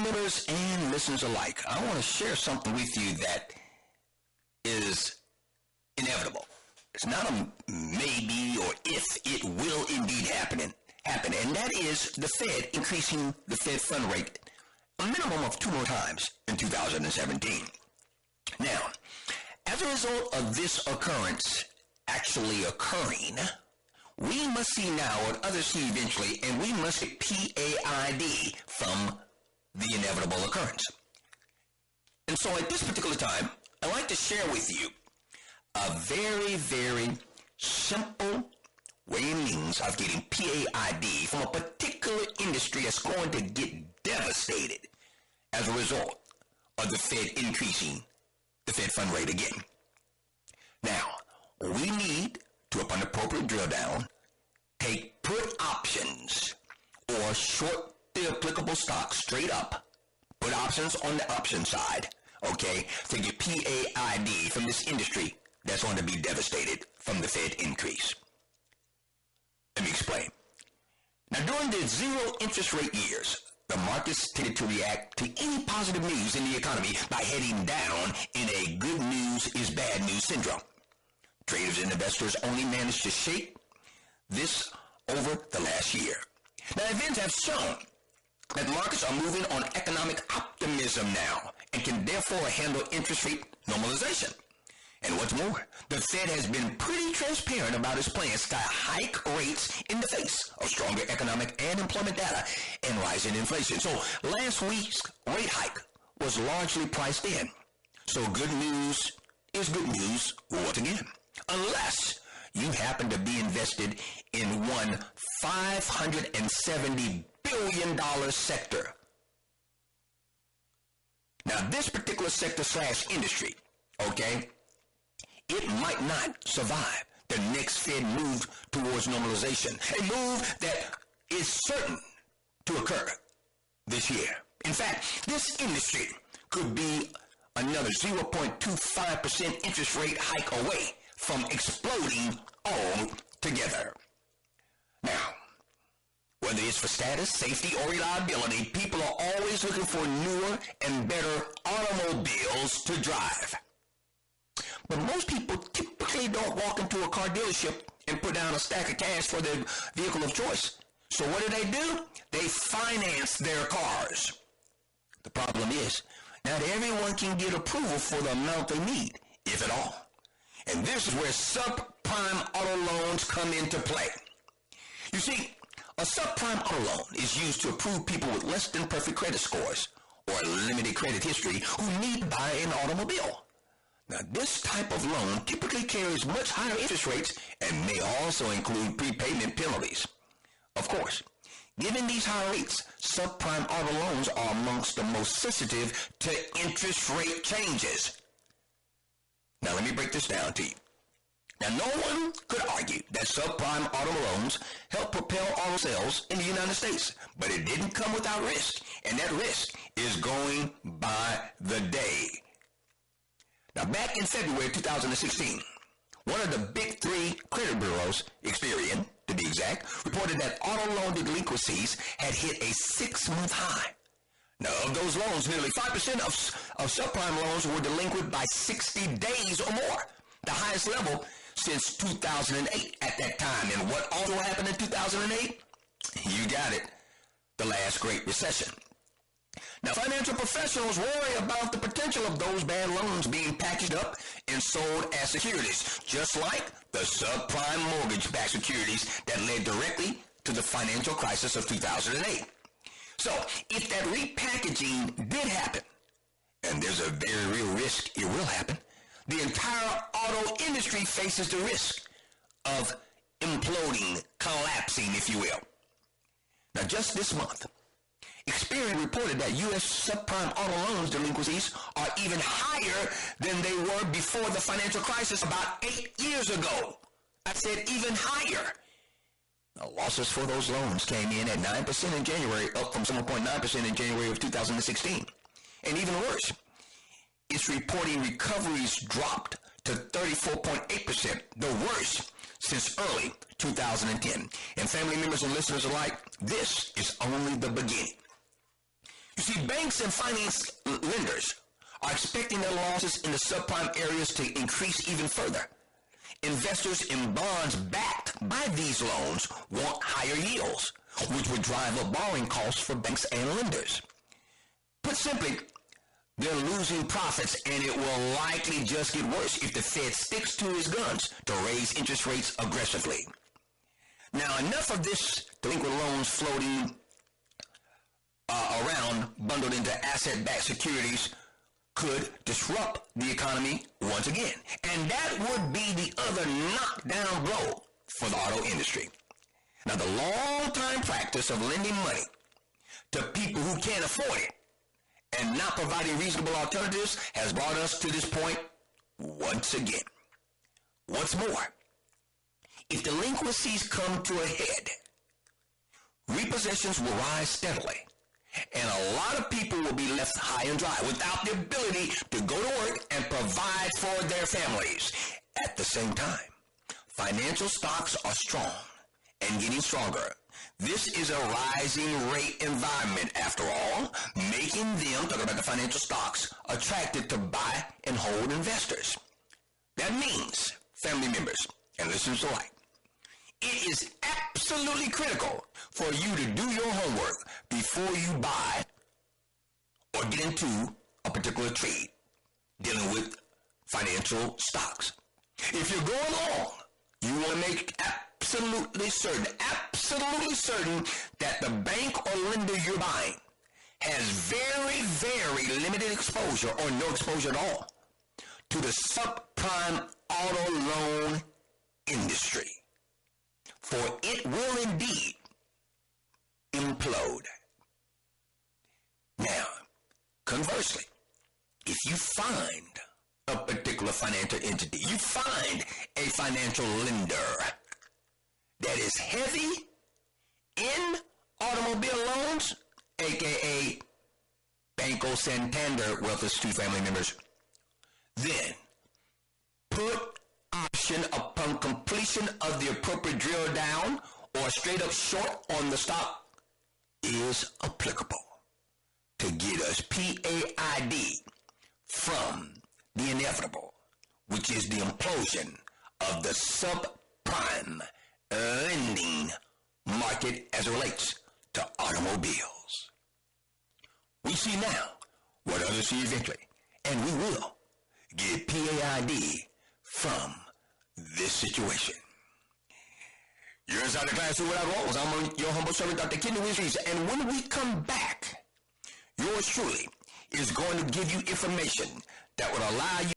members and listeners alike, I want to share something with you that is inevitable. It's not a maybe or if, it will indeed happen, and that is the Fed increasing the Fed fund rate a minimum of 2 more times in 2017. Now, as a result of this occurrence actually occurring, we must see now what others see eventually, and we must get PAID from the inevitable occurrence. And so at this particular time, I'd like to share with you a very, very simple way and means of getting PAID from a particular industry that's going to get devastated as a result of the Fed increasing the Fed fund rate again. Now, we need to, upon appropriate drill down, take put options or short the applicable stock straight up, put options on the option side, okay, to get PAID from this industry that's going to be devastated from the Fed increase. Let me explain. Now, during the zero interest rate years, the markets tended to react to any positive news in the economy by heading down in a good news is bad news syndrome. Traders and investors only managed to shake this over the last year. Now, events have shown that markets are moving on economic optimism now and can therefore handle interest rate normalization. And what's more, the Fed has been pretty transparent about its plans to hike rates in the face of stronger economic and employment data and rising inflation. So last week's rate hike was largely priced in. So good news is good news once again, unless you happen to be invested in one $570 billion sector. Now, this particular sector / industry, okay, it might not survive the next Fed move towards normalization, a move that is certain to occur this year. In fact, this industry could be another 0.25% interest rate hike away from exploding altogether. Now, whether it's for status, safety, or reliability, people are always looking for newer and better automobiles to drive. But most people typically don't walk into a car dealership and put down a stack of cash for their vehicle of choice. So what do? They finance their cars. The problem is, not everyone can get approval for the amount they need, if at all. And this is where subprime auto loans come into play. You see, a subprime auto loan is used to approve people with less than perfect credit scores or limited credit history who need to buy an automobile. Now, this type of loan typically carries much higher interest rates and may also include prepayment penalties. Of course, given these high rates, subprime auto loans are amongst the most sensitive to interest rate changes. Now, let me break this down to you. Now, no one could argue that subprime auto loans help propel auto sales in the United States, but it didn't come without risk, and that risk is going by the day. Now, back in February 2016, one of the big three credit bureaus, Experian to be exact, reported that auto loan delinquencies had hit a 6-month high. Now, of those loans, nearly 5% of subprime loans were delinquent by 60 days or more, the highest level since 2008 at that time. And what also happened in 2008? You got it, the last Great Recession. Now, financial professionals worry about the potential of those bad loans being packaged up and sold as securities, just like the subprime mortgage-backed securities that led directly to the financial crisis of 2008. So, if that repackaging did happen, and there's a very real risk it will happen, the entire auto industry faces the risk of imploding, collapsing, if you will. Now, just this month, Experian reported that U.S. subprime auto loans delinquencies are even higher than they were before the financial crisis about 8 years ago. I said even higher. Now, losses for those loans came in at 9% in January, up from 7.9% in January of 2016. And even worse, it's reporting recoveries dropped to 34.8%, the worst since early 2010. And family members and listeners alike, this is only the beginning. You see, banks and finance lenders are expecting their losses in the subprime areas to increase even further. Investors in bonds backed by these loans want higher yields, which would drive up borrowing costs for banks and lenders. Put simply, they're losing profits, and it will likely just get worse if the Fed sticks to its guns to raise interest rates aggressively. Now, enough of this delinquent loans floating around bundled into asset-backed securities could disrupt the economy once again. And that would be the other knockdown blow for the auto industry. Now, the long-time practice of lending money to people who can't afford it and not providing reasonable alternatives has brought us to this point once again. What's more, if delinquencies come to a head, repossessions will rise steadily, and a lot of people will be left high and dry without the ability to go to work and provide for their families. At the same time, financial stocks are strong and getting stronger. This is a rising rate environment, after all, making them, talking about the financial stocks, attractive to buy and hold investors. That means, family members and listeners alike, it is absolutely critical for you to do your homework before you buy or get into a particular trade dealing with financial stocks. If you're going long, you want to make absolutely certain that the bank or lender you're buying has very, very limited exposure or no exposure at all to the subprime auto loan industry, for it will indeed implode. Now, conversely, if you find a particular financial entity, you find a financial lender that is heavy in automobile loans, aka Banco Santander Wealth Institute family members, then put option upon completion of the appropriate drill down or straight up short on the stock is applicable to get us PAID from the inevitable, which is the implosion of the subprime lending market as it relates to automobiles. We see now what others see eventually, and we will get PAID from this situation. You're inside the class without walls. I'm your humble servant, Dr. Ken the Wiz, and when we come back, yours truly is going to give you information that would allow you